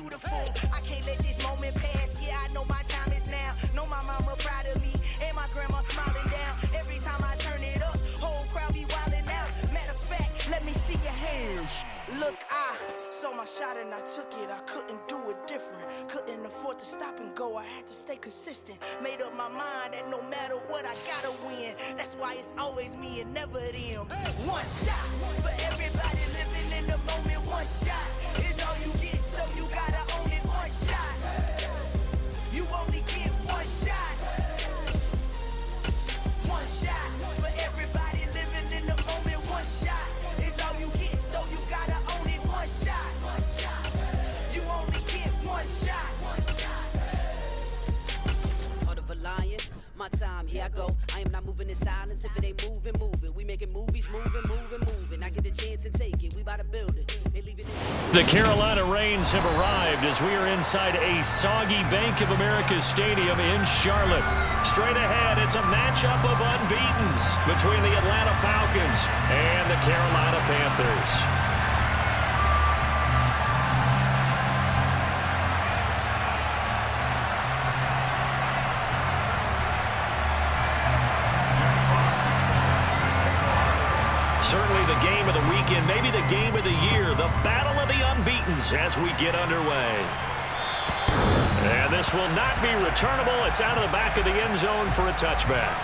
beautiful. I can't let this moment pass. Yeah, I know my time is now. Know my mama proud of me and my grandma smiling down. Every time I turn it up, whole crowd be wildin' out. Matter of fact, let me see your hands. Look, I saw my shot and I took it. I couldn't do it different. Couldn't afford to stop and go. I had to stay consistent. Made up my mind that no matter what, I gotta win. That's why it's always me and never them. One shot for everybody living in the moment. One shot is all you get, so you gotta own it. One shot. You only get one shot. One shot for everybody living in the moment. One shot is all you get, so you gotta own it. One shot. You only get one shot. Heart of a lion, my time, here I go. I am not moving in silence. If it ain't moving, moving. We making movies, moving. I get a chance and take it. We about to build it. They leave it in. The Carolina Rains have arrived as we are inside a soggy Bank of America Stadium in Charlotte. Straight ahead, it's a matchup of unbeatens between the Atlanta Falcons and the Carolina Panthers. Certainly the game of the weekend, maybe the game of the year, the battle of the unbeatens as we get underway. And this will not be returnable. It's out of the back of the end zone for a touchback.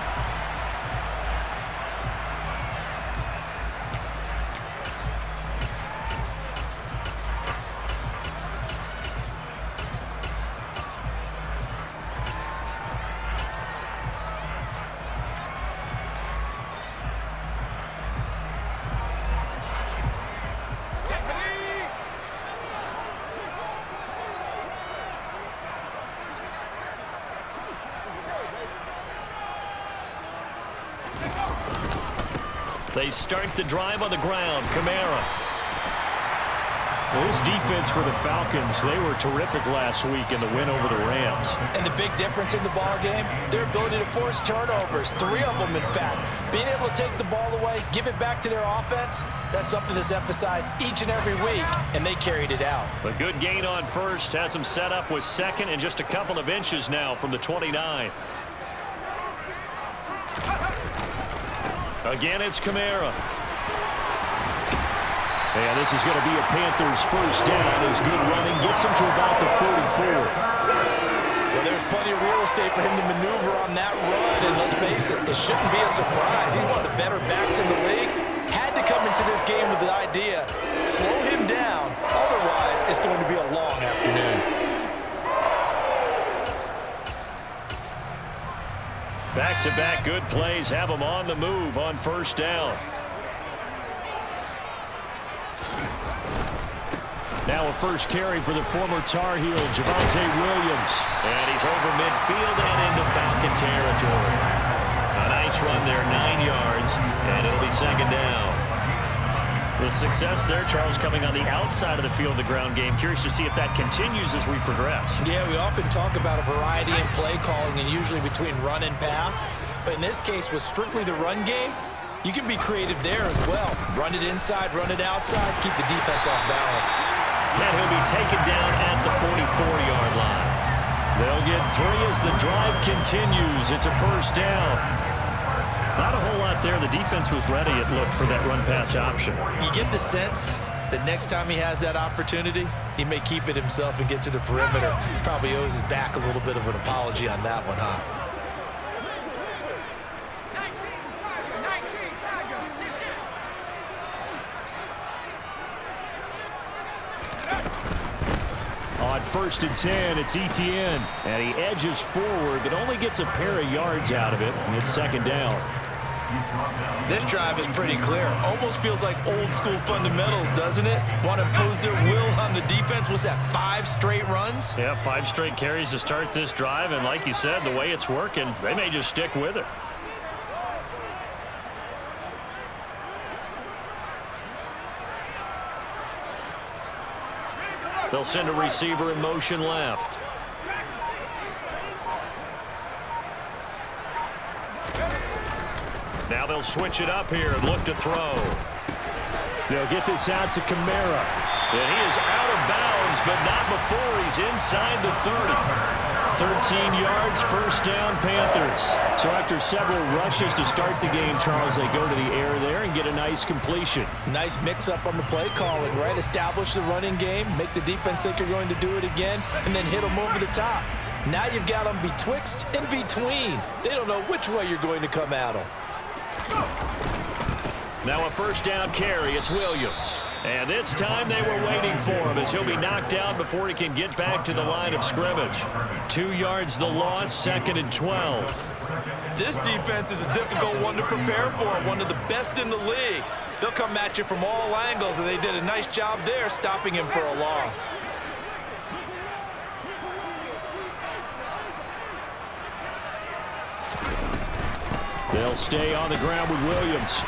They start the drive on the ground. Kamara. Well, this defense for the Falcons, they were terrific last week in the win over the Rams. And the big difference in the ball game, their ability to force turnovers, 3 of them in fact. Being able to take the ball away, give it back to their offense, that's something that's emphasized each and every week, and they carried it out. A good gain on first has them set up with second and just a couple of inches now from the 29. Again, it's Kamara. And this is going to be a Panthers first down as good running gets him to about the 44. Well, there's plenty of real estate for him to maneuver on that run, and let's face it, it shouldn't be a surprise. He's one of the better backs in the league. Had to come into this game with the idea, slow him down, otherwise it's going to be a long afternoon. Back-to-back good plays have them on the move on first down. Now a first carry for the former Tar Heel, Javonte Williams. And he's over midfield and into Falcon territory. A nice run there, 9 yards, and it'll be second down. The success there, Charles, coming on the outside of the field, the ground game. Curious to see if that continues as we progress. Yeah, we often talk about a variety in play calling and usually between run and pass. But in this case, with strictly the run game, you can be creative there as well. Run it inside, run it outside, keep the defense off balance. And he'll be taken down at the 44-yard line. They'll get 3 as the drive continues. It's a first down. Not a whole lot there. The defense was ready, it looked, for that run-pass option. You get the sense that next time he has that opportunity, he may keep it himself and get to the perimeter. Probably owes his back a little bit of an apology on that one, huh? On first and 10, it's Etienne. And he edges forward, but only gets a pair of yards out of it, and it's second down. This drive is pretty clear. Almost feels like old school fundamentals, doesn't it? Want to impose their will on the defense. Was that 5 straight runs? Yeah, 5 straight carries to start this drive, and like you said, the way it's working, they may just stick with it. They'll send a receiver in motion left. Now they'll switch it up here and look to throw. They'll get this out to Kamara. And he is out of bounds, but not before he's inside the 30. 13 yards, first down, Panthers. So after several rushes to start the game, Charles, they go to the air there and get a nice completion. Nice mix-up on the play calling, right? Establish the running game, make the defense think you're going to do it again, and then hit them over the top. Now you've got them betwixt and between. They don't know which way you're going to come at them. Now a first down carry. It's Williams. And this time they were waiting for him as he'll be knocked out before he can get back to the line of scrimmage. 2 yards the loss, 2nd and 12. This defense is a difficult one to prepare for, one of the best in the league. They'll come at you from all angles, and they did a nice job there stopping him for a loss. They'll stay on the ground with Williams.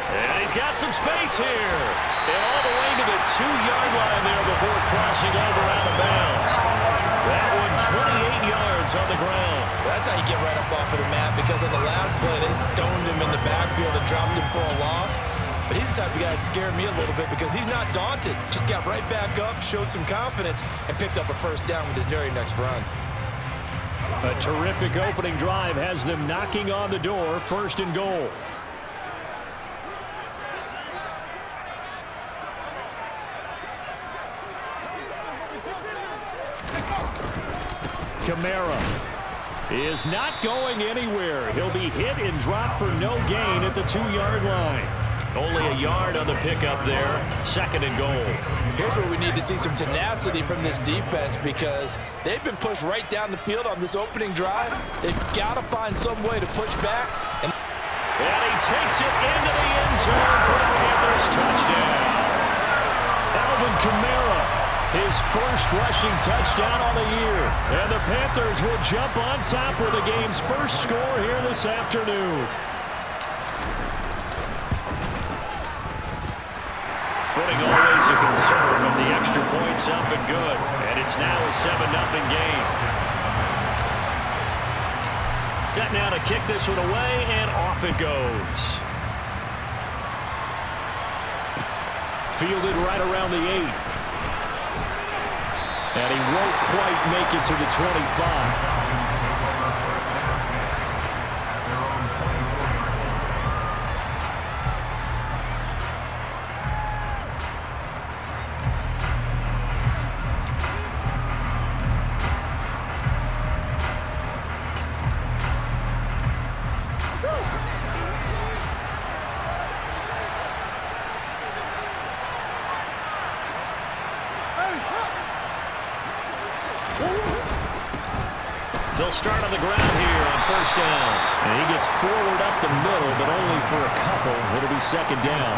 And he's got some space here. And all the way to the 2-yard line there before crossing over out of bounds. That one 28 yards on the ground. That's how you get right up off of the mat, because on the last play, they stoned him in the backfield and dropped him for a loss. But he's the type of guy that scared me a little bit because he's not daunted. Just got right back up, showed some confidence, and picked up a first down with his very next run. A terrific opening drive has them knocking on the door, 1st and goal. Kamara is not going anywhere. He'll be hit and dropped for no gain at the 2-yard line. Only a yard on the pickup there. 2nd and goal. Here's where we need to see some tenacity from this defense, because they've been pushed right down the field on this opening drive. They've got to find some way to push back. And he takes it into the end zone for the Panthers touchdown. Alvin Kamara, his first rushing touchdown on the year. And the Panthers will jump on top with the game's first score here this afternoon. Footing always a concern, but the extra point's up and good. And it's now a 7-0 game. Set now to kick this one away, and off it goes. Fielded right around the 8. And he won't quite make it to the 25. They'll start on the ground here on first down. And he gets forward up the middle, but only for a couple. It'll be 2nd down.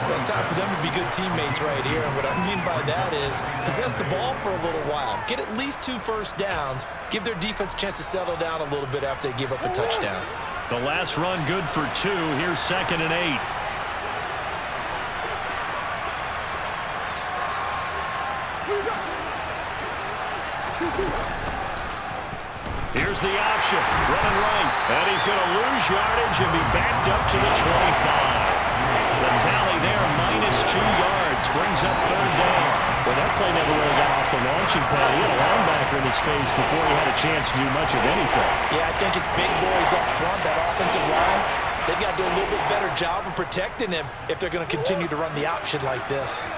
Well, it's time for them to be good teammates right here. And what I mean by that is possess the ball for a little while. Get at least 2 first downs. Give their defense a chance to settle down a little bit after they give up a touchdown. The last run good for 2. Here's 2nd and 8. Here's the option, running right, and he's going to lose yardage and be backed up to the 25. The tally there, -2 yards, brings up 3rd down. Well, that play never really got off the launching pad. He had a linebacker in his face before he had a chance to do much of anything. Yeah, I think it's big boys up front, that offensive line. They've got to do a little bit better job of protecting him if they're going to continue to run the option like this.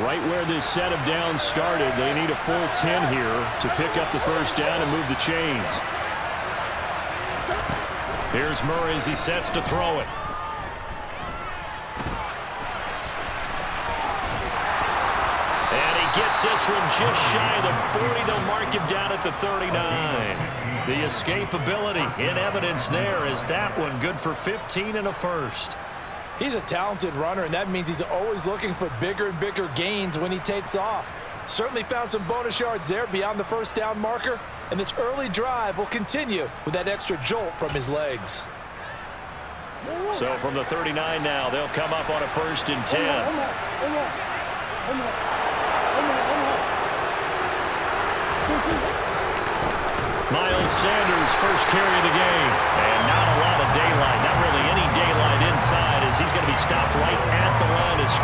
Right where this set of downs started, they need a full 10 here to pick up the first down and move the chains. Here's Murray as he sets to throw it. And he gets this one just shy of the 40. They'll mark him down at the 39. The escapability in evidence there as that one good for 15 and a first. He's a talented runner, and that means he's always looking for bigger and bigger gains when he takes off. Certainly found some bonus yards there beyond the first down marker, and this early drive will continue with that extra jolt from his legs. So from the 39 now, they'll come up on a 1st and 10. Miles Sanders, first carry of the game. And not a lot of daylight, not really any daylight inside, as he's going to be stopped right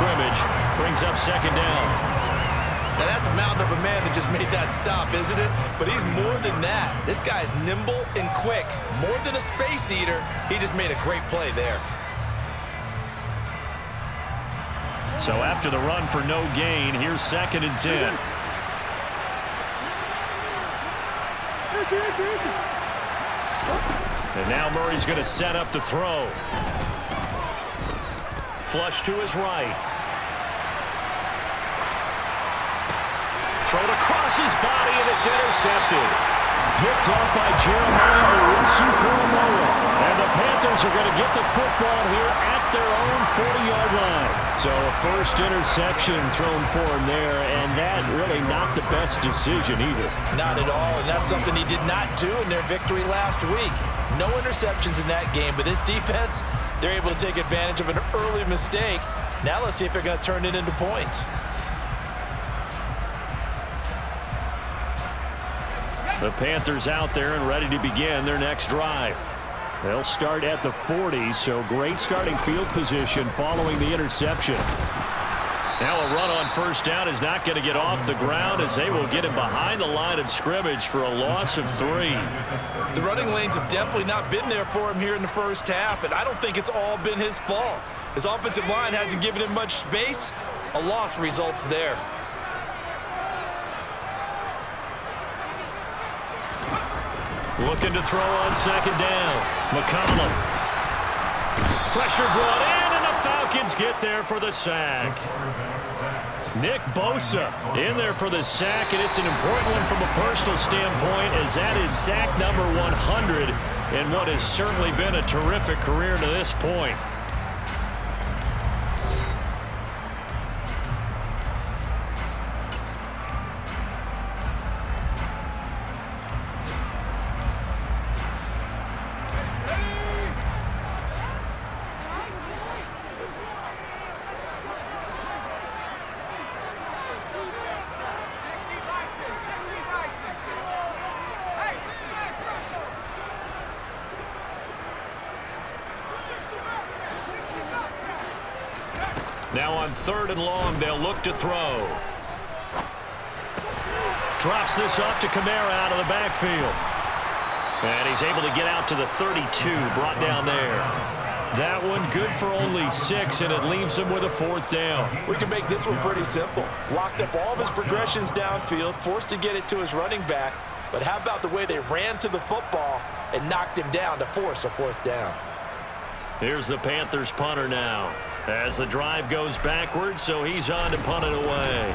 scrimmage. Brings up second down. Now that's a mountain of a man that just made that stop, isn't it? But he's more than that. This guy's nimble and quick. More than a space eater, he just made a great play there. So after the run for no gain, here's 2nd and 10. And now Murray's going to set up the throw. Flush to his right. Thrown across his body, and it's intercepted. Picked off by Jeremiah Owusu-Koramoah. And the Panthers are going to get the football here at their own 40-yard line. So a first interception thrown for him there, and that really not the best decision either. Not at all, and that's something he did not do in their victory last week. No interceptions in that game, but this defense, they're able to take advantage of an early mistake. Now let's see if they're going to turn it into points. The Panthers out there and ready to begin their next drive. They'll start at the 40, so great starting field position following the interception. Now a run on first down is not going to get off the ground as they will get him behind the line of scrimmage for a loss of 3. The running lanes have definitely not been there for him here in the first half, and I don't think it's all been his fault. His offensive line hasn't given him much space. A loss results there. Looking to throw on second down. McCollum. Pressure brought in, and the Falcons get there for the sack. Nick Bosa in there for the sack, and it's an important one from a personal standpoint, as that is sack number 100 in what has certainly been a terrific career to this point. Now on 3rd and long, they'll look to throw. Drops this off to Kamara out of the backfield. And he's able to get out to the 32, brought down there. That one good for only 6, and it leaves him with a 4th down. We can make this one pretty simple. Locked up all of his progressions downfield, forced to get it to his running back. But how about the way they ran to the football and knocked him down to force a 4th down? Here's the Panthers punter now, as the drive goes backwards, so he's on to punt it away.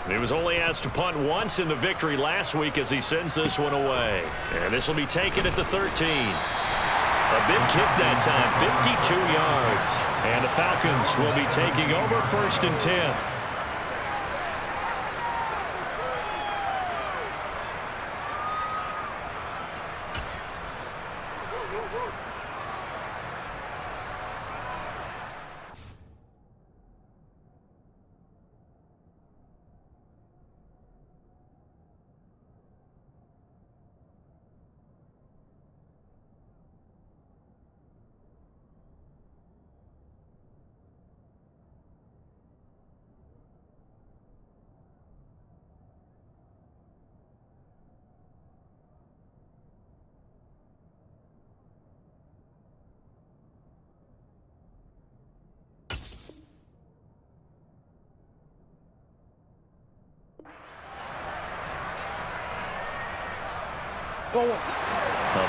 He was only asked to punt once in the victory last week as he sends this one away. And this will be taken at the 13. A big kick that time, 52 yards. And the Falcons will be taking over 1st and 10.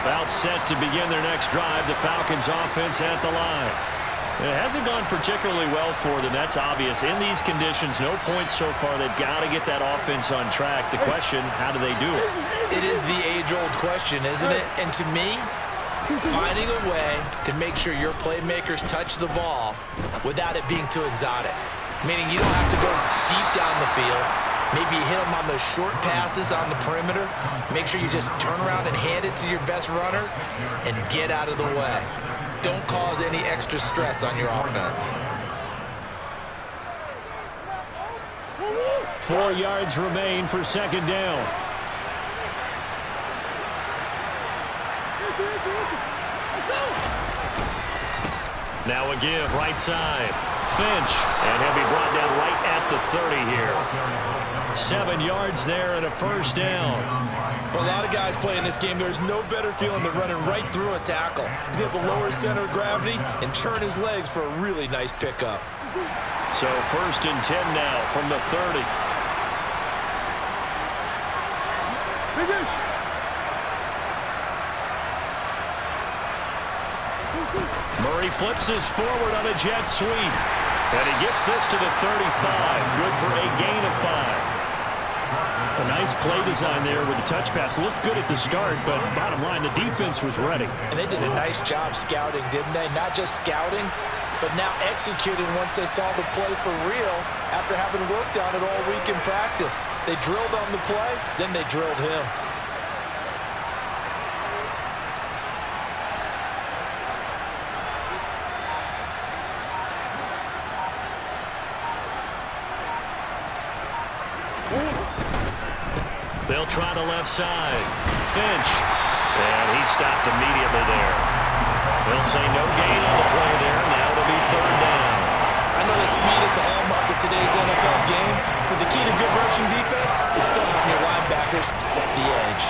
About set to begin their next drive, the Falcons offense at the line. It hasn't gone particularly well for them. That's obvious. In these conditions, no points so far. They've got to get that offense on track. The question, how do they do it? It is the age-old question, isn't it? And to me, finding a way to make sure your playmakers touch the ball without it being too exotic. Meaning you don't have to go deep down the field. Maybe you hit them on those short passes on the perimeter. Make sure you just turn around and hand it to your best runner and get out of the way. Don't cause any extra stress on your offense. 4 yards remain for 2nd down. Now a give right side. Finch, and he'll be brought down right at the 30 here. 7 yards there and a first down. For a lot of guys playing this game, there's no better feeling than running right through a tackle. He's able to lower his center of gravity and churn his legs for a really nice pickup. So 1st and 10 now from the 30. Murray flips his forward on a jet sweep. And he gets this to the 35. Good for a gain of 5. A nice play design there with the touch pass. Looked good at the start, but bottom line, the defense was ready. And they did a nice job scouting, didn't they? Not just scouting, but now executing once they saw the play for real after having worked on it all week in practice. They drilled on the play, then they drilled him. They'll try the left side. Finch. And he stopped immediately there. They'll say no gain on the play there. Now it'll be 3rd down. I know that speed is the hallmark of today's NFL game, but the key to good rushing defense is still having your linebackers set the edge.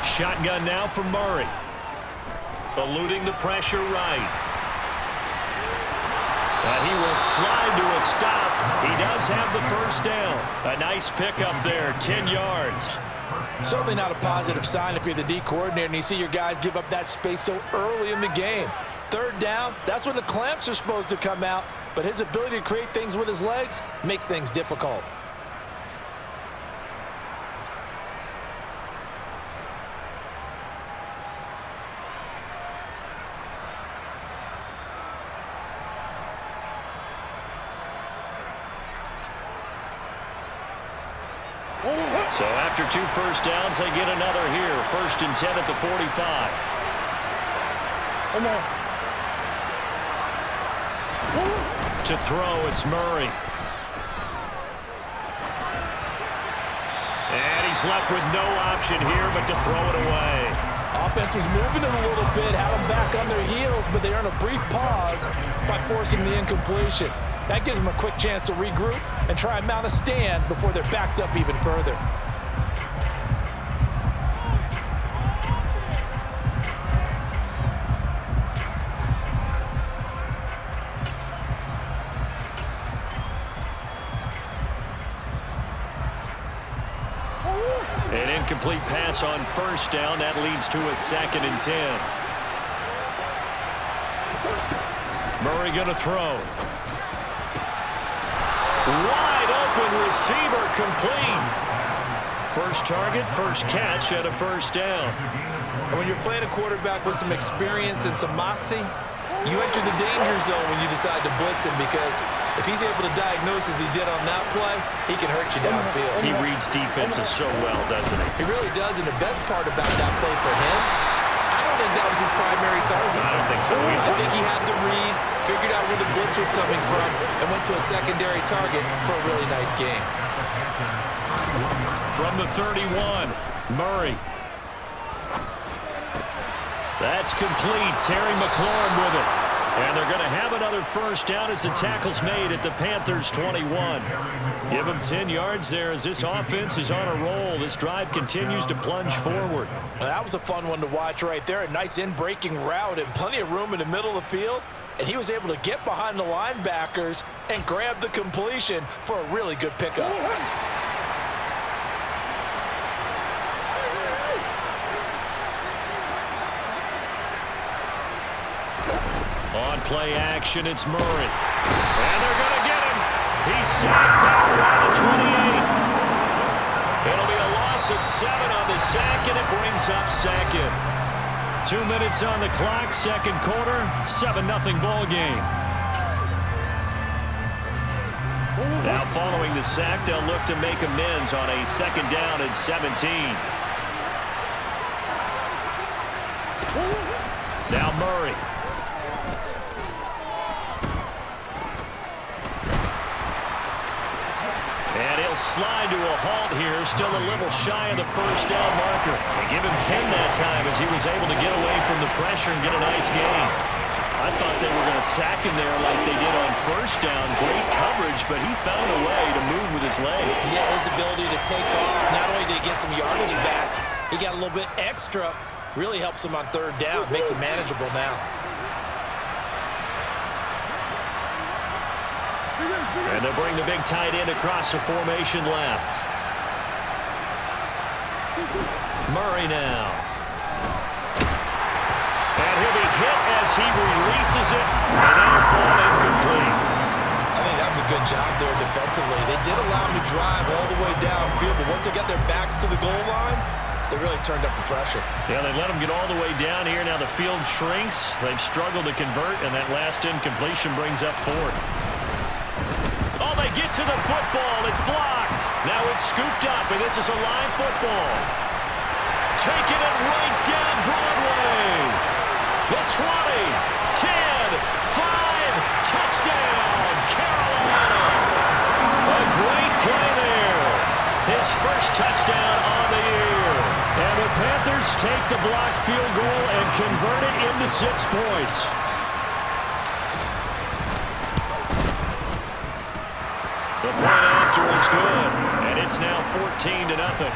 Shotgun now for Murray. Eluding the pressure right. And he will slide to a stop. He does have the first down. A nice pickup there, 10 yards. Certainly not a positive sign if you're the D coordinator and you see your guys give up that space so early in the game. 3rd down, that's when the clamps are supposed to come out, but his ability to create things with his legs makes things difficult. So after 2 first downs, they get another here. 1st and 10 at the 45. To throw, it's Murray. And he's left with no option here but to throw it away. Offense was moving it a little bit, had them back on their heels, but they earned a brief pause by forcing the incompletion. That gives them a quick chance to regroup and try and mount a stand before they're backed up even further. An incomplete pass on 1st down. That leads to a 2nd and 10. Murray going to throw. Wide open receiver, complete. First target, first catch, and a first down. And when you're playing a quarterback with some experience and some moxie, you enter the danger zone when you decide to blitz him, because if he's able to diagnose as he did on that play, he can hurt you downfield. He reads defenses so well, doesn't he? He really does, and the best part about that play for him, I don't think that was his primary target. I don't think so either. I think he had the read, figured out where the blitz was coming from, and went to a secondary target for a really nice game. From the 31, Murray. That's complete. Terry McLaurin with it. And they're going to have another first down as the tackle's made at the Panthers 21. Give them 10 yards there as this offense is on a roll. This drive continues to plunge forward. Well, that was a fun one to watch right there. A nice in-breaking route and plenty of room in the middle of the field. And he was able to get behind the linebackers and grab the completion for a really good pickup. On play action, it's Murray. And they're going to get him. He's sacked back around the 28. It'll be a loss of 7 on the sack, and it brings up 2nd. 2 minutes on the clock, 2nd quarter, 7-0 ball game. Now following the sack, they'll look to make amends on a 2nd down and 17. Now Murray. And he'll slide to a halt here, still a little shy of the 1st down marker. They give him 10 that time as he was able to get away from the pressure and get a nice gain. I thought they were going to sack him there like they did on 1st down. Great coverage, but he found a way to move with his legs. Yeah, his ability to take off, not only did he get some yardage back, he got a little bit extra. Really helps him on 3rd down, makes it manageable now. And they'll bring the big tight end across the formation left. Murray now. And he'll be hit as he releases it, and it'll fall incomplete. I think that was a good job there defensively. They did allow him to drive all the way downfield, but once they got their backs to the goal line, they really turned up the pressure. Yeah, they let him get all the way down here. Now the field shrinks. They've struggled to convert, and that last incompletion brings up 4th. Oh, they get to the football. It's blocked. Now it's scooped up, and this is a live football. Taking it right down Broadway. The 20, 10, 5, touchdown, Carolina. A great play there. His first touchdown on the year. And the Panthers take the blocked field goal and convert it into 6 points. The point after is good, and it's now 14-0.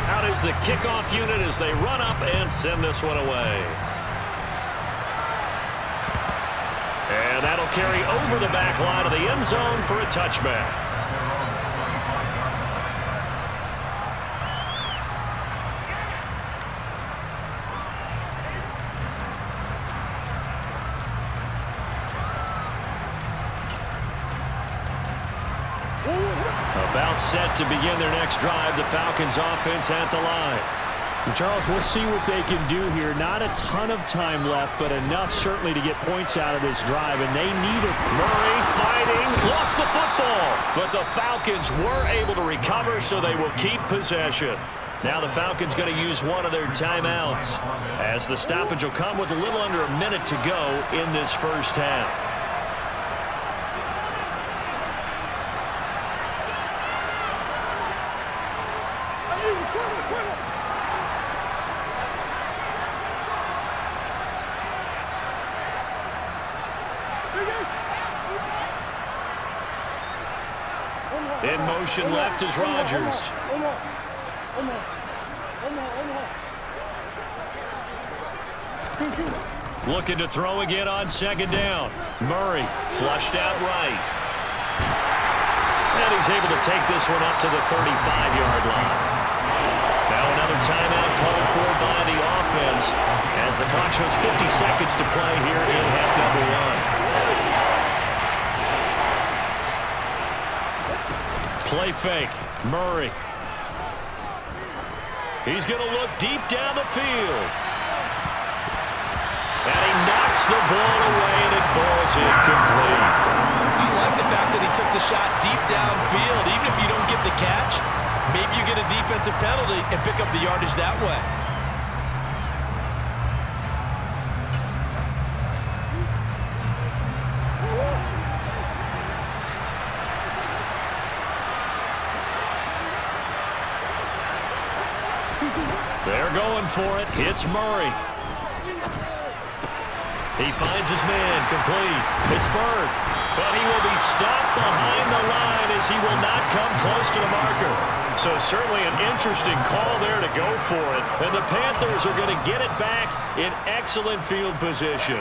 Out is the kickoff unit as they run up and send this one away. And that'll carry over the back line of the end zone for a touchback. About set to begin their next drive, the Falcons offense at the line. Charles, we'll see what they can do here. Not a ton of time left, but enough certainly to get points out of this drive, and they need it. Murray fighting, lost the football, but the Falcons were able to recover, so they will keep possession. Now the Falcons going to use one of their timeouts, as the stoppage will come with a little under a minute to go in this 1st half. In motion left is Rodgers. Looking to throw again on 2nd down. Murray flushed out right. And he's able to take this one up to the 35-yard line. Now another timeout called for by the offense as the clock shows 50 seconds to play here in half number 1. Play fake. Murray. He's going to look deep down the field. And he knocks the ball away, and it falls incomplete. I like the fact that he took the shot deep downfield. Even if you don't get the catch, maybe you get a defensive penalty and pick up the yardage that way. They're going for it. It's Murray. He finds his man, complete. It's Bird. But he will be stopped behind the line as he will not come close to the marker. So certainly an interesting call there to go for it. And the Panthers are going to get it back in excellent field position.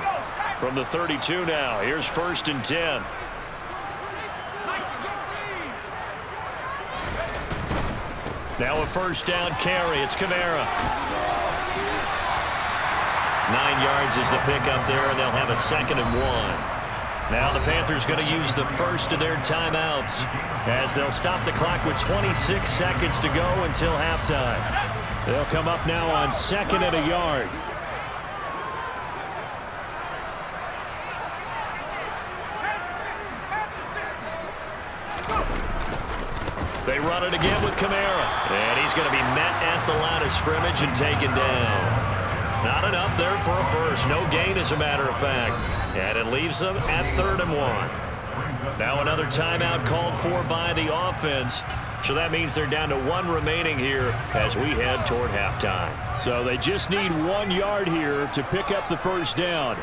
From the 32 now, here's 1st and 10. Now a 1st down carry. It's Kamara. 9 yards is the pickup there, and they'll have a 2nd and 1. Now the Panthers going to use the first of their timeouts as they'll stop the clock with 26 seconds to go until halftime. They'll come up now on 2nd and a yard. They run it again with Kamara. And he's going to be met at the line of scrimmage and taken down. Not enough there for a first. No gain, as a matter of fact. And it leaves them at 3rd and 1. Now another timeout called for by the offense. So that means they're down to 1 remaining here as we head toward halftime. So they just need 1 yard here to pick up the first down.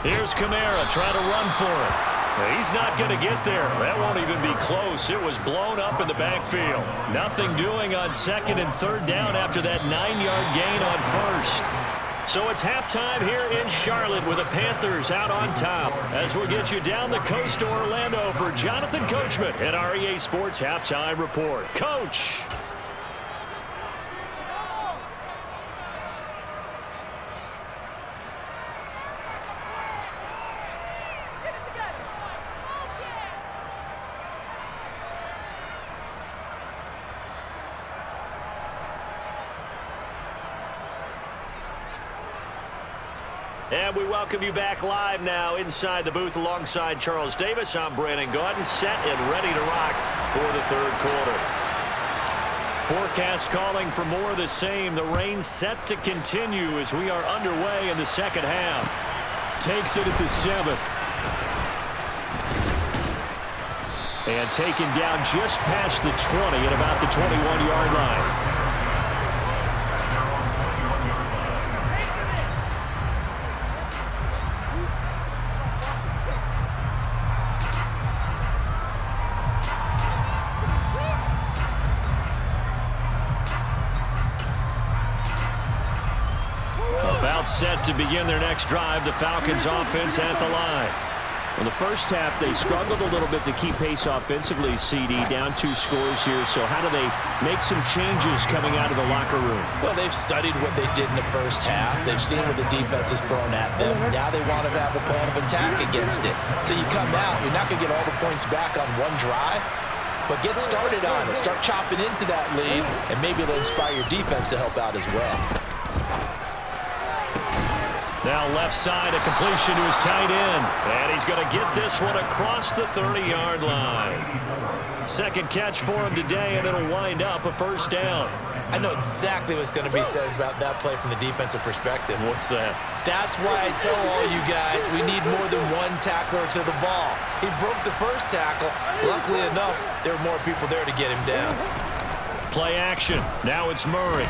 Here's Kamara trying to run for it. He's not going to get there. That won't even be close. It was blown up in the backfield. Nothing doing on 2nd and 3rd down after that 9-yard gain on 1st. So it's halftime here in Charlotte with the Panthers out on top as we'll get you down the coast to Orlando for Jonathan Coachman at our EA Sports Halftime Report. Coach! And we welcome you back live now inside the booth alongside Charles Davis. I'm Brandon Gaudin, set and ready to rock for the 3rd quarter. Forecast calling for more of the same. The rain set to continue as we are underway in the 2nd half. Takes it at the 7. And taken down just past the 20 at about the 21-yard line. Set to begin their next drive. The Falcons offense at the line. In the first half, they struggled a little bit to keep pace offensively, CD, down 2 scores here. So how do they make some changes coming out of the locker room? Well, they've studied what they did in the first half. They've seen what the defense has thrown at them. Now they want to have a plan of attack against it. So you come out, you're not going to get all the points back on one drive, but get started on it. Start chopping into that lead, and maybe it'll inspire your defense to help out as well. Now left side, a completion to his tight end. And he's going to get this one across the 30-yard line. 2nd catch for him today, and it'll wind up a 1st down. I know exactly what's going to be said about that play from the defensive perspective. What's that? That's why I tell all you guys we need more than one tackler to the ball. He broke the first tackle. Luckily enough, there were more people there to get him down. Play action. Now it's Murray.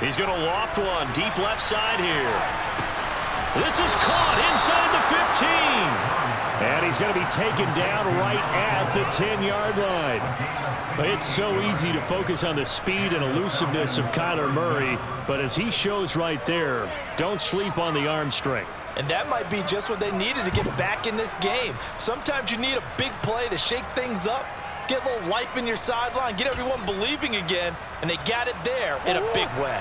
He's going to loft one deep left side here. This is caught inside the 15. And he's going to be taken down right at the 10-yard line. It's so easy to focus on the speed and elusiveness of Kyler Murray, but as he shows right there, don't sleep on the arm strength. And that might be just what they needed to get back in this game. Sometimes you need a big play to shake things up, get a little life in your sideline, get everyone believing again, and they got it there in a big way.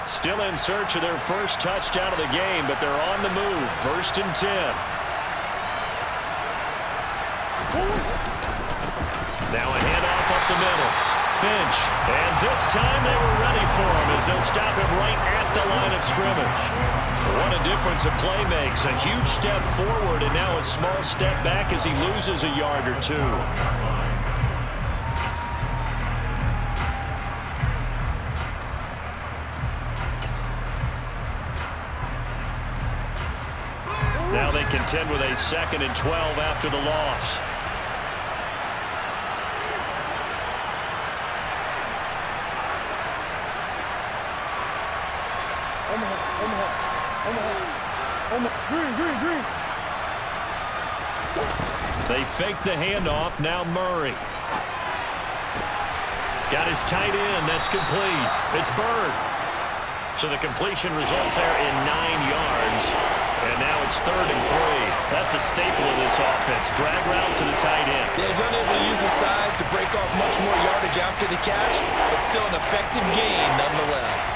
Still in search of their first touchdown of the game, but they're on the move. 1st and 10. Now a handoff up the middle. Finch. And this time they were ready for him as they'll stop him right at the line of scrimmage. What a difference a play makes. A huge step forward and now a small step back as he loses a yard or 2. Now they contend with a 2nd and 12 after the loss. Green. They fake the handoff. Now Murray. Got his tight end. That's complete. It's Bird. So the completion results there in 9 yards. And now it's 3rd and 3. That's a staple of this offense. Drag route to the tight end. Yeah, he's unable to use his size to break off much more yardage after the catch, but still an effective gain nonetheless.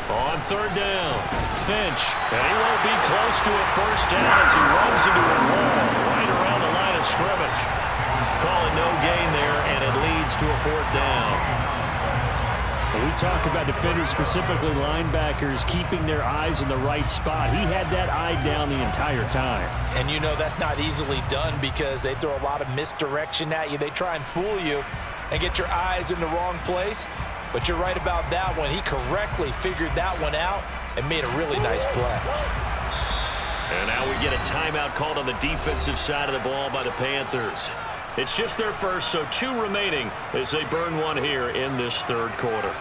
On third down, Finch, and he won't be close to a first down as he runs into a wall right around the line of scrimmage. Calling no gain there, and it leads to a fourth down. When we talk about defenders, specifically linebackers, keeping their eyes in the right spot, he had that eye down the entire time. And you know that's not easily done because they throw a lot of misdirection at you. They try and fool you and get your eyes in the wrong place. But you're right about that one. He correctly figured that one out and made a really nice play. And now we get a timeout called on the defensive side of the ball by the Panthers. It's just their first, so 2 remaining as they burn one here in this third quarter.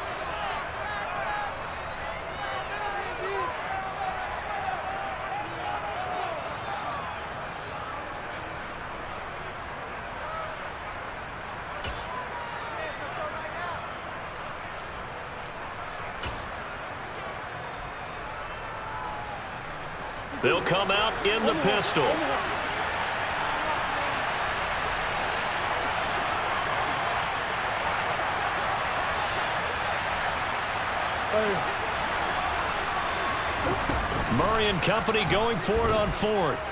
They'll come out in the pistol. Murray and company going for it on 4th.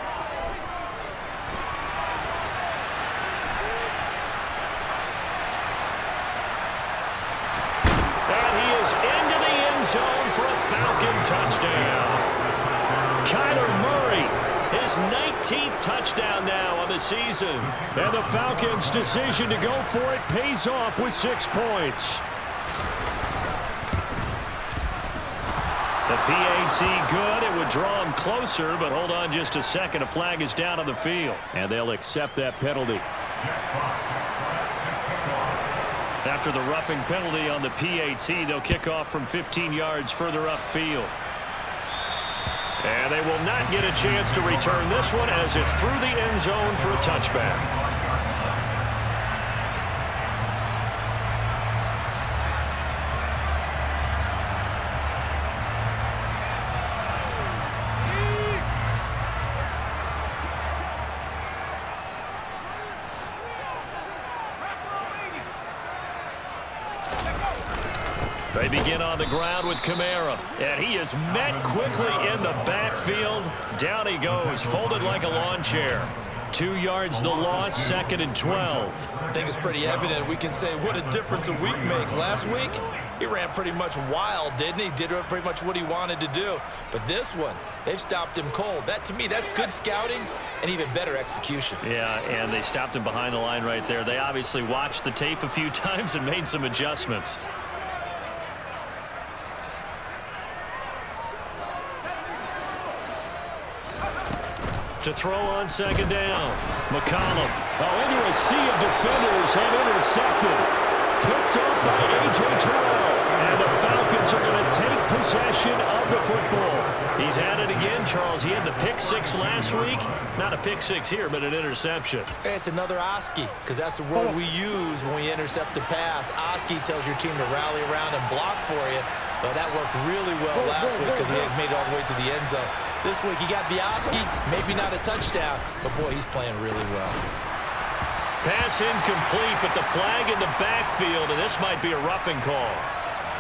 And he is into the end zone for a Falcon touchdown. Kyler Murray, his 19th touchdown now on the season. And the Falcons' decision to go for it pays off with 6 points. The PAT good. It would draw him closer, but hold on just a second. A flag is down on the field. And they'll accept that penalty. After the roughing penalty on the PAT, they'll kick off from 15 yards further upfield. And they will not get a chance to return this one as it's through the end zone for a touchback. They begin on the ground with Kamara, and he is met quickly in the backfield. Down he goes, folded like a lawn chair. 2 yards the loss, 2nd and 12. I think it's pretty evident. We can say what a difference a week makes. Last week, he ran pretty much wild, didn't he? Did pretty much what he wanted to do. But this one, they've stopped him cold. That, to me, that's good scouting and even better execution. Yeah, and they stopped him behind the line right there. They obviously watched the tape a few times and made some adjustments. To throw on 2nd down. McCollum. Into a sea of defenders and intercepted. Picked up by A.J. Terrell. And the Falcons are going to take possession of the football. He's had it again, Charles. He had the pick 6 last week. Not a pick 6 here, but an interception. Hey, it's another Oski, because that's the word we use when we intercept a pass. Oski tells your team to rally around and block for you. But that worked really well last week because he had made it all the way to the end zone. This week he got the Oski, maybe not a touchdown, but boy, he's playing really well. Pass incomplete, but the flag in the backfield, and this might be a roughing call.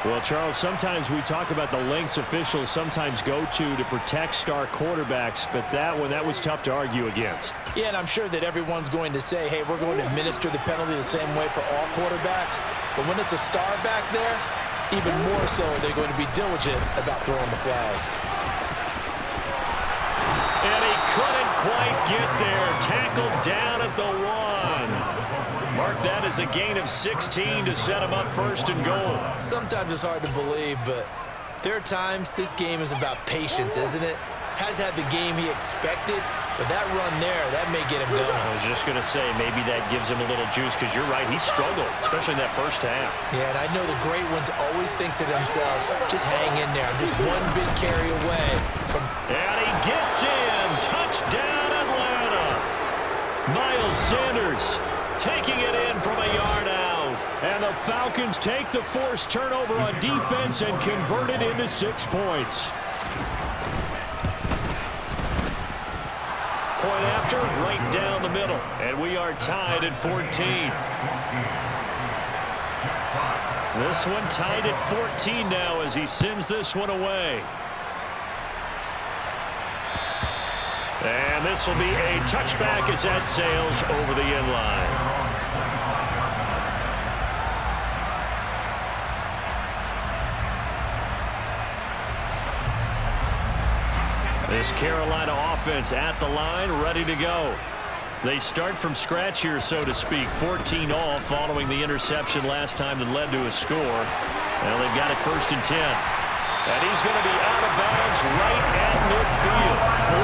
Well, Charles, sometimes we talk about the lengths officials sometimes go to protect star quarterbacks, but that was tough to argue against. Yeah, and I'm sure that everyone's going to say, hey, we're going to administer the penalty the same way for all quarterbacks. But when it's a star back there, even more so are they going to be diligent about throwing the flag. And he couldn't quite get there. Tackled down at the 1. Mark that as a gain of 16 to set him up 1st and goal. Sometimes it's hard to believe, but there are times this game is about patience, isn't it? Has had the game he expected, but that run there, that may get him going. I was just going to say, maybe that gives him a little juice, because you're right, he struggled, especially in that first half. Yeah, and I know the great ones always think to themselves, just hang in there. I'm just one big carry away from... And he gets in. Touchdown, Atlanta. Miles Sanders taking it in from a yard out. And the Falcons take the forced turnover on defense and convert it into 6 points. Point after, right down the middle. And we are tied at 14. This one tied at 14 now as he sends this one away. And this will be a touchback as that sails over the end line. This Carolina offense at the line, ready to go. They start from scratch here, so to speak. 14 all following the interception last time that led to a score. Well, they've got it 1st and 10. And he's going to be out of bounds right at midfield.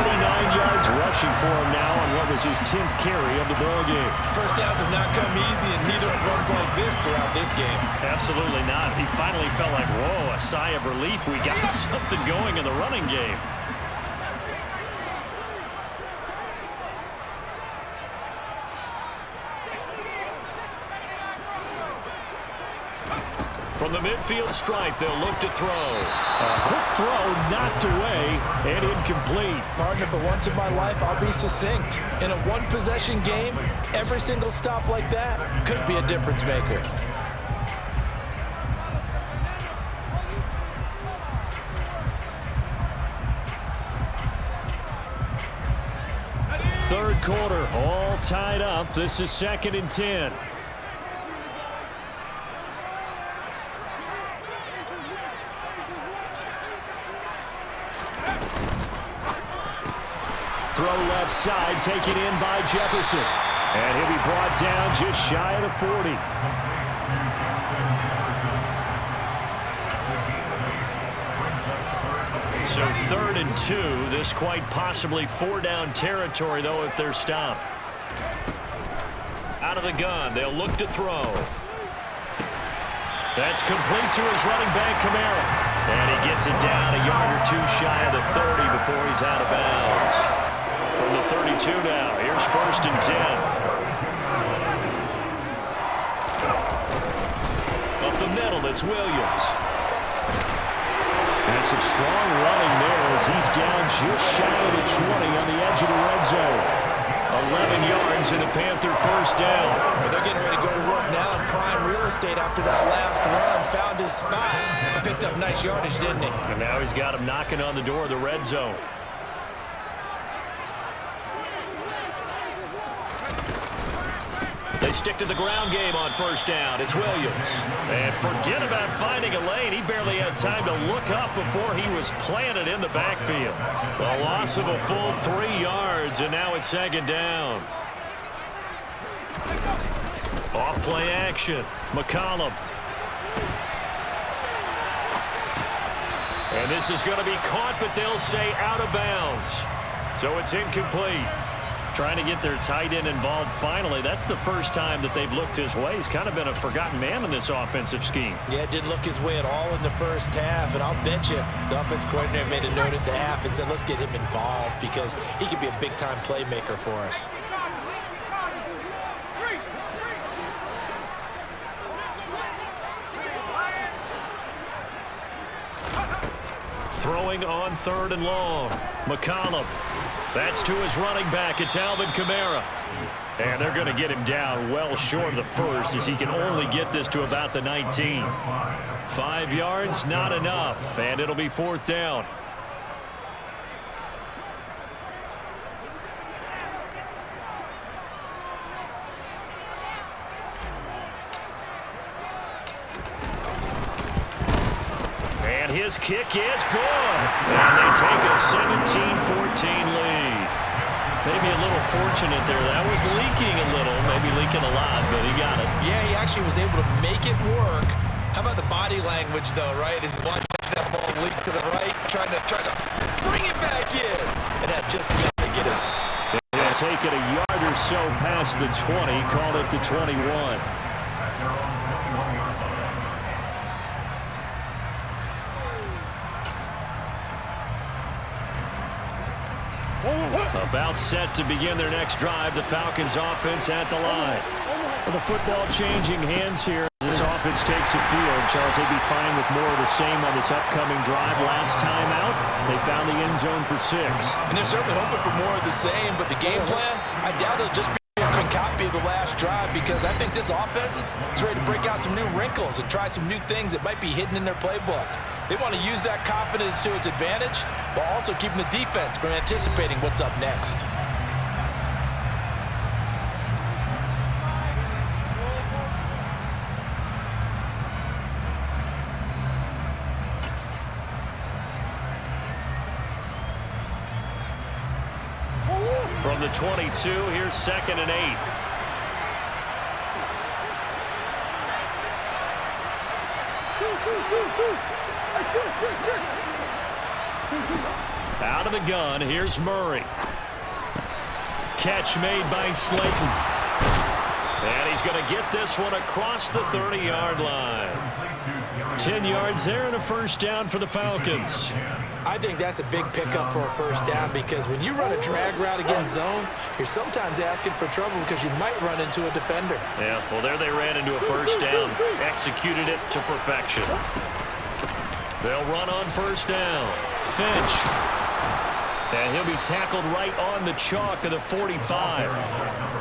49 yards rushing for him now on what was his 10th carry of the ballgame. First downs have not come easy, and neither have runs like this throughout this game. Absolutely not. He finally felt like, whoa, a sigh of relief. We got something going in the running game. From the midfield stripe, they'll look to throw. A quick throw knocked away and incomplete. Partner, for once in my life, I'll be succinct. In a one-possession game, every single stop like that could be a difference maker. Third quarter, all tied up. This is 2nd and 10. Throw left side, taken in by Jefferson. And he'll be brought down just shy of the 40. So 3rd and 2. This quite possibly 4-down territory, though, if they're stopped. Out of the gun, they'll look to throw. That's complete to his running back, Kamara. And he gets it down a yard or 2 shy of the 30 before he's out of bounds. From the 32 now, here's 1st and 10. Up the middle, it's Williams. And some strong running there as he's down just shy of the 20 on the edge of the red zone. 11 yards and a Panther 1st down. Well, they're getting ready to go to work now in prime real estate after that last run. Found his spot and picked up nice yardage, didn't he? And now he's got him knocking on the door of the red zone. They stick to the ground game on 1st down. It's Williams. And forget about finding a lane. He barely had time to look up before he was planted in the backfield. A loss of a full 3 yards, and now it's 2nd down. Off play action. McCollum. And this is going to be caught, but they'll say out of bounds. So it's incomplete. Trying to get their tight end involved finally. That's the first time that they've looked his way. He's kind of been a forgotten man in this offensive scheme. Yeah, it didn't look his way at all in the first half, and I'll bet you the offense coordinator made a note at the half and said, let's get him involved because he could be a big-time playmaker for us. Throwing on 3rd and long. McCollum. That's to his running back. It's Alvin Kamara. And they're going to get him down well short of the 1st as he can only get this to about the 19. 5 yards, not enough. And it'll be 4th down. And his kick is good. And they take a 17-14 lead. Maybe a little fortunate there. That was leaking a little, maybe leaking a lot, but he got it. Yeah, he actually was able to make it work. How about the body language, though, right? As he watched that ball leak to the right, trying to bring it back in, and had just enough to get it. take it a yard or so past the 20, call it the 21. About set to begin their next drive. The Falcons offense at the line. Well, the football changing hands here. This offense takes the field. Charles, they'd be fine with more of the same on this upcoming drive. Last time out, they found the end zone for 6. And they're certainly hoping for more of the same, but the game plan, I doubt it'll just be a copy of the last drive, because I think this offense is ready to break out some new wrinkles and try some new things that might be hidden in their playbook. They want to use that confidence to its advantage while also keeping the defense from anticipating what's up next. From the 22, here's 2nd and 8. Out of the gun, here's Murray. Catch made by Slayton. And he's going to get this one across the 30-yard line. 10 yards there and a first down for the Falcons. I think that's a big pickup for a first down, because when you run a drag route against zone, you're sometimes asking for trouble because you might run into a defender. Yeah, well, there they ran into a first down. Executed it to perfection. They'll run on first down. Finch. And he'll be tackled right on the chalk of the 45.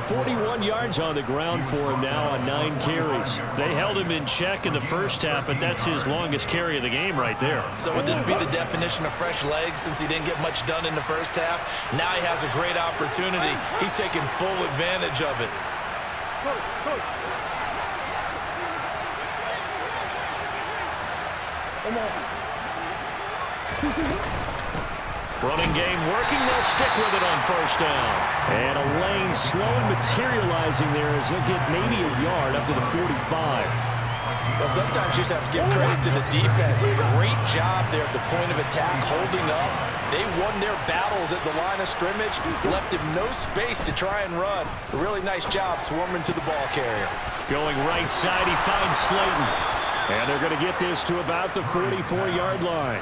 41 yards on the ground for him now on 9 carries. They held him in check in the first half, but that's his longest carry of the game right there. So would this be the definition of fresh legs, since he didn't get much done in the first half? Now he has a great opportunity. He's taking full advantage of it. Running game working. They'll stick with it on first down. And a lane slowly materializing there as they'll get maybe a yard up to the 45. Well, sometimes you just have to give credit to the defense. Great job there at the point of attack, holding up. They won their battles at the line of scrimmage, left him no space to try and run. A really nice job swarming to the ball carrier. Going right side, he finds Slayton. And they're going to get this to about the 44-yard line.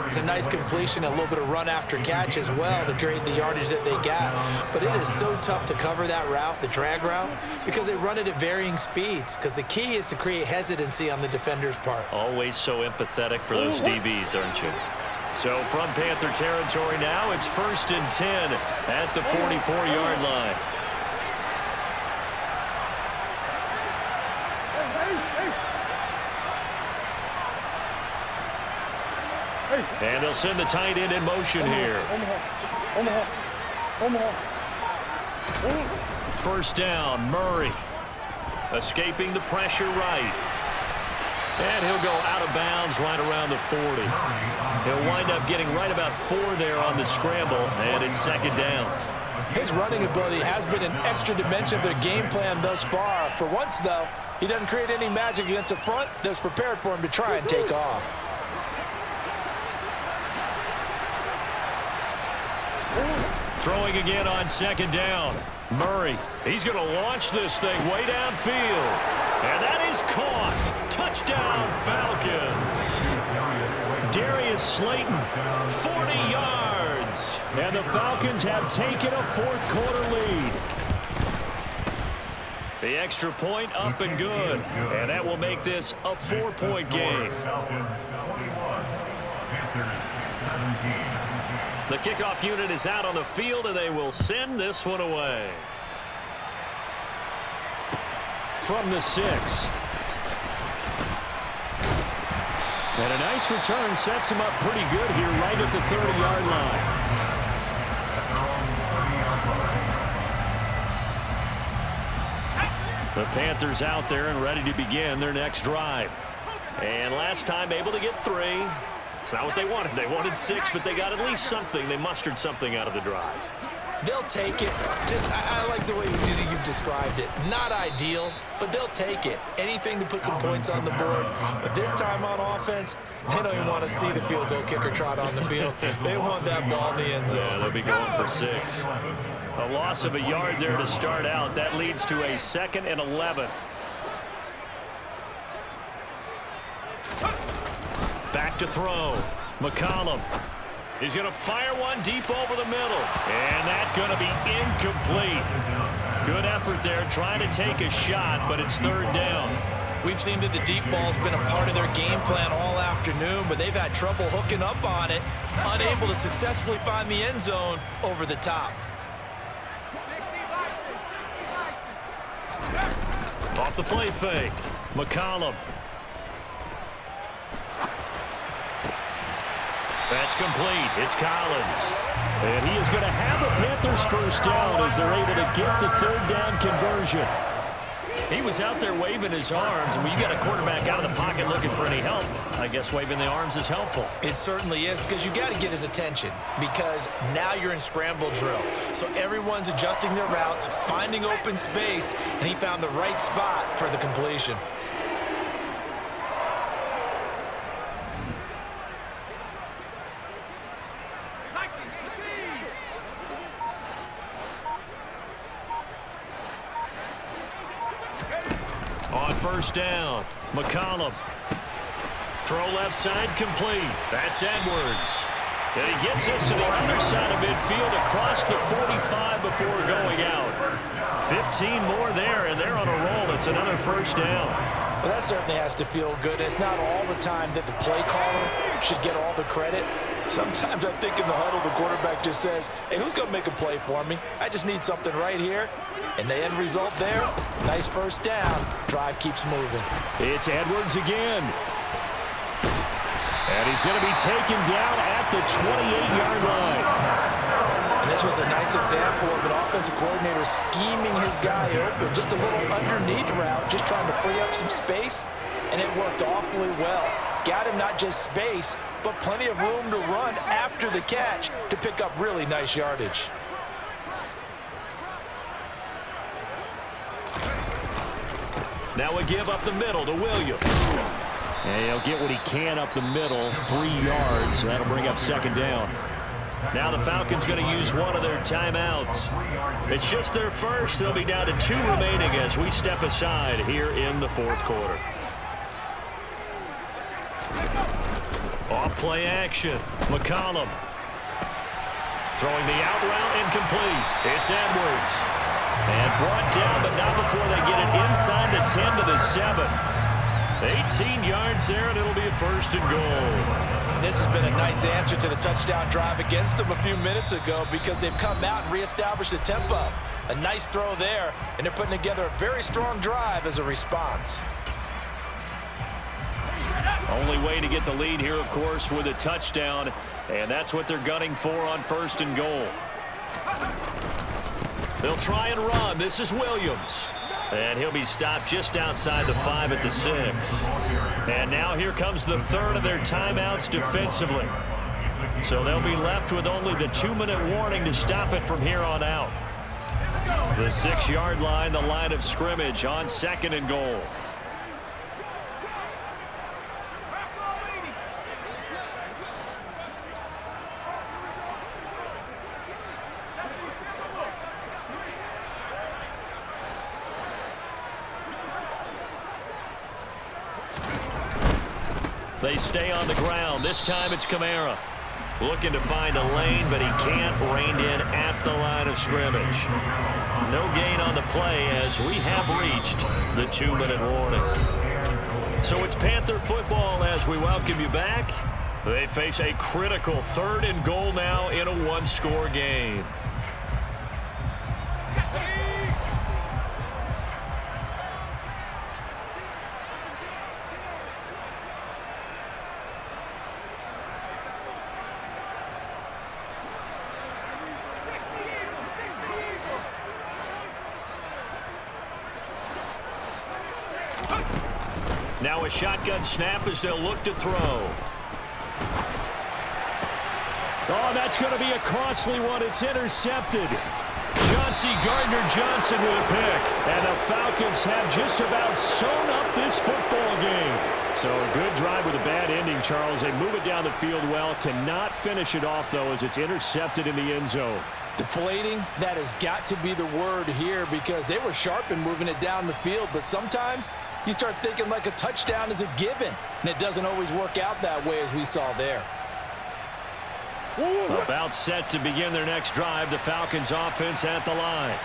It's a nice completion, a little bit of run after catch as well to create the yardage that they got. But it is so tough to cover that route, the drag route, because they run it at varying speeds. Because the key is to create hesitancy on the defender's part. Always so empathetic for those DBs, aren't you? So from Panther territory now, it's 1st and 10 at the 44-yard line. And they'll send the tight end in motion here. First down, Murray. Escaping the pressure right. And he'll go out of bounds right around the 40. He'll wind up getting right about 4 there on the scramble, and it's 2nd down. His running ability has been an extra dimension of their game plan thus far. For once, though, he doesn't create any magic against the front that's prepared for him to try and take off. Throwing again on 2nd down. Murray, he's going to launch this thing way downfield. And that is caught. Touchdown, Falcons. Darius Slayton, 40 yards. And the Falcons have taken a 4th quarter lead. The extra point up and good. And that will make this a 4-point game. The kickoff unit is out on the field, and they will send this one away. From the 6. And a nice return sets him up pretty good here right at the 30-yard line. The Panthers out there and ready to begin their next drive. And last time able to get 3. It's not what they wanted. They wanted 6, but they got at least something. They mustered something out of the drive. They'll take it. I like the way you've described it. Not ideal, but they'll take it. Anything to put some points on the board. But this time on offense, they don't even want to see the field goal kicker trot on the field. They want that ball in the end zone. Yeah, they'll be going for 6. A loss of a yard there to start out. That leads to a 2nd and 11. Back to throw. McCollum. He's going to fire one deep over the middle. And that's going to be incomplete. Good effort there trying to take a shot, but it's 3rd down. We've seen that the deep ball's been a part of their game plan all afternoon, but they've had trouble hooking up on it, unable to successfully find the end zone over the top. Off the play fake. McCollum. That's complete. It's Collins. And he is going to have a Panthers first down as they're able to get the 3rd down conversion. He was out there waving his arms, and when you got a quarterback out of the pocket looking for any help, I guess waving the arms is helpful. It certainly is, because you got to get his attention, because now you're in scramble drill. So everyone's adjusting their routes, finding open space, and he found the right spot for the completion. On first down, McCollum. Throw left side complete. That's Edwards. And he gets us to the other side of midfield across the 45 before going out. 15 more there, and they're on a roll. It's another first down. Well, that certainly has to feel good. It's not all the time that the play caller should get all the credit. Sometimes I think in the huddle, the quarterback just says, hey, who's going to make a play for me? I just need something right here. And the end result there, nice first down. Drive keeps moving. It's Edwards again. And he's going to be taken down at the 28-yard line. And this was a nice example of an offensive coordinator scheming his guy open. Just a little underneath route, just trying to free up some space. And it worked awfully well. Got him not just space, but plenty of room to run after the catch to pick up really nice yardage. Now a give up the middle to Williams. And he'll get what he can up the middle, 3 yards. That'll bring up 2nd down. Now the Falcons going to use one of their timeouts. It's just their first. They'll be down to 2 remaining as we step aside here in the 4th quarter. Off play action. McCollum. Throwing the out route incomplete. It's Edwards. And brought down, but not before they get it inside the 10 to the 7. 18 yards there, and it'll be a 1st and goal. This has been a nice answer to the touchdown drive against them a few minutes ago, because they've come out and reestablished the tempo. A nice throw there, and they're putting together a very strong drive as a response. Only way to get the lead here, of course, with a touchdown, and that's what they're gunning for on 1st and goal. They'll try and run. This is Williams. And he'll be stopped just outside the 5 at the 6. And now here comes the 3rd of their timeouts defensively. So they'll be left with only the 2-minute warning to stop it from here on out. The 6-yard line, the line of scrimmage on 2nd and goal. They stay on the ground. This time it's Kamara. Looking to find a lane, but he can't. Reined in at the line of scrimmage. No gain on the play as we have reached the 2-minute warning. So it's Panther football as we welcome you back. They face a critical 3rd and goal now in a 1-score game. Now a shotgun snap as they'll look to throw. Oh, that's going to be a costly one. It's intercepted. Chauncey Gardner-Johnson with a pick. And the Falcons have just about sewn up this football game. So a good drive with a bad ending, Charles. They move it down the field well. Cannot finish it off, though, as it's intercepted in the end zone. Deflating, that has got to be the word here because they were sharp in moving it down the field, but sometimes you start thinking like a touchdown is a given, and it doesn't always work out that way as we saw there. About set to begin their next drive, the Falcons offense at the line.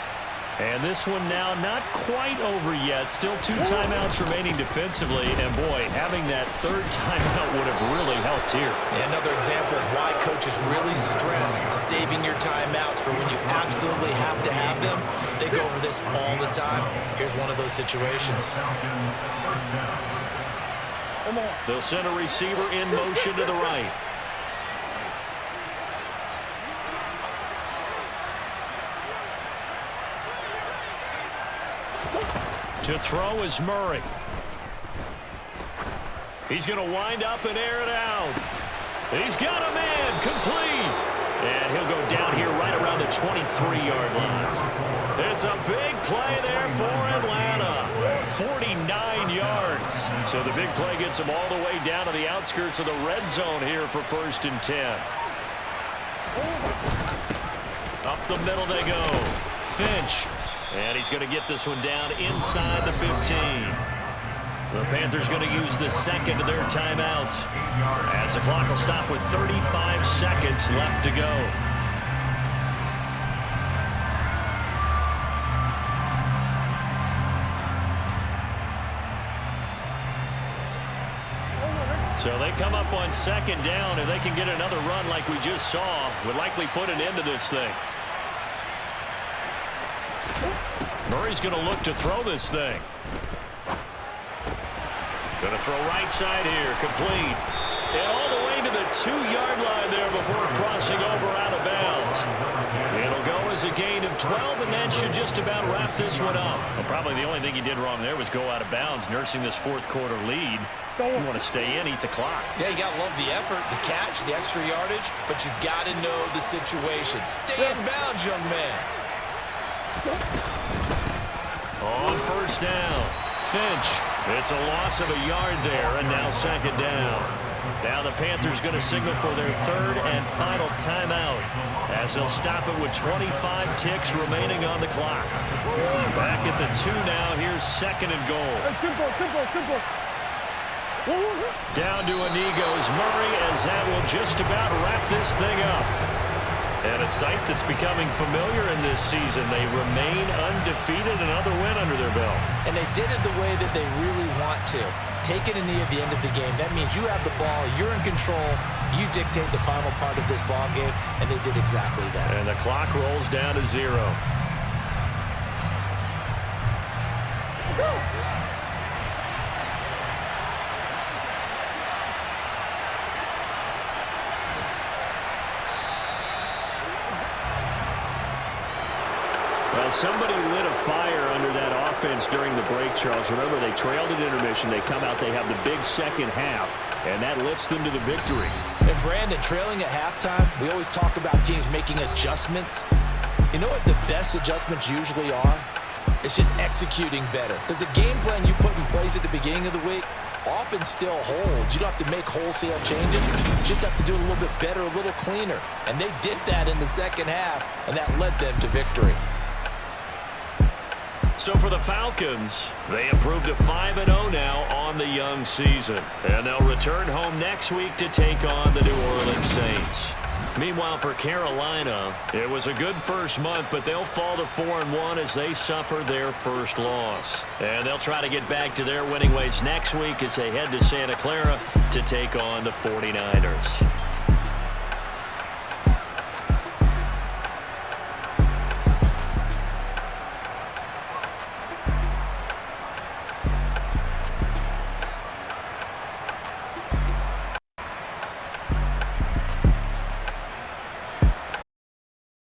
And this one now not quite over yet. Still 2 timeouts remaining defensively. And, boy, having that third timeout would have really helped here. And another example of why coaches really stress saving your timeouts for when you absolutely have to have them. They go over this all the time. Here's one of those situations. They'll send a receiver in motion to the right. To throw is Murray. He's going to wind up and air it out. He's got a man, complete. And he'll go down here right around the 23-yard line. It's a big play there for Atlanta. 49 yards. So the big play gets them all the way down to the outskirts of the red zone here for 1st and 10. Up the middle they go. Finch. And he's going to get this one down inside the 15. The Panthers going to use the second of their timeouts as the clock will stop with 35 seconds left to go. So they come up on 2nd down, and they can get another run like we just saw. Would likely put an end to this thing. Murray's going to look to throw this thing. Going to throw right side here, complete. And all the way to the 2-yard line there before crossing over out of bounds. It'll go as a gain of 12, and that should just about wrap this one up. Well, probably the only thing he did wrong there was go out of bounds, nursing this 4th quarter lead. You want to stay in, eat the clock. Yeah, you got to love the effort, the catch, the extra yardage, but you got to know the situation. Stay in bounds, young man. On 1st down, Finch. It's a loss of a yard there, and now 2nd down. Now the Panthers going to signal for their 3rd and final timeout as they'll stop it with 25 ticks remaining on the clock. Back at the 2 now. Here's 2nd and goal. Simple. Down to a knee goes Murray as that will just about wrap this thing up. And a sight that's becoming familiar in this season. They remain undefeated, another win under their belt. And they did it the way that they really want to. Taking a knee at the end of the game, that means you have the ball, you're in control, you dictate the final part of this ball game, and they did exactly that. And the clock rolls down to 0. Well, somebody lit a fire under that offense during the break, Charles. Remember, they trailed at intermission. They come out, they have the big second half, and that lifts them to the victory. And Brandon, trailing at halftime, we always talk about teams making adjustments. You know what the best adjustments usually are? It's just executing better. Because the game plan you put in place at the beginning of the week often still holds. You don't have to make wholesale changes. You just have to do it a little bit better, a little cleaner. And they did that in the second half, and that led them to victory. So for the Falcons, they improved to 5-0 now on the young season. And they'll return home next week to take on the New Orleans Saints. Meanwhile, for Carolina, it was a good first month, but they'll fall to 4-1 as they suffer their first loss. And they'll try to get back to their winning ways next week as they head to Santa Clara to take on the 49ers.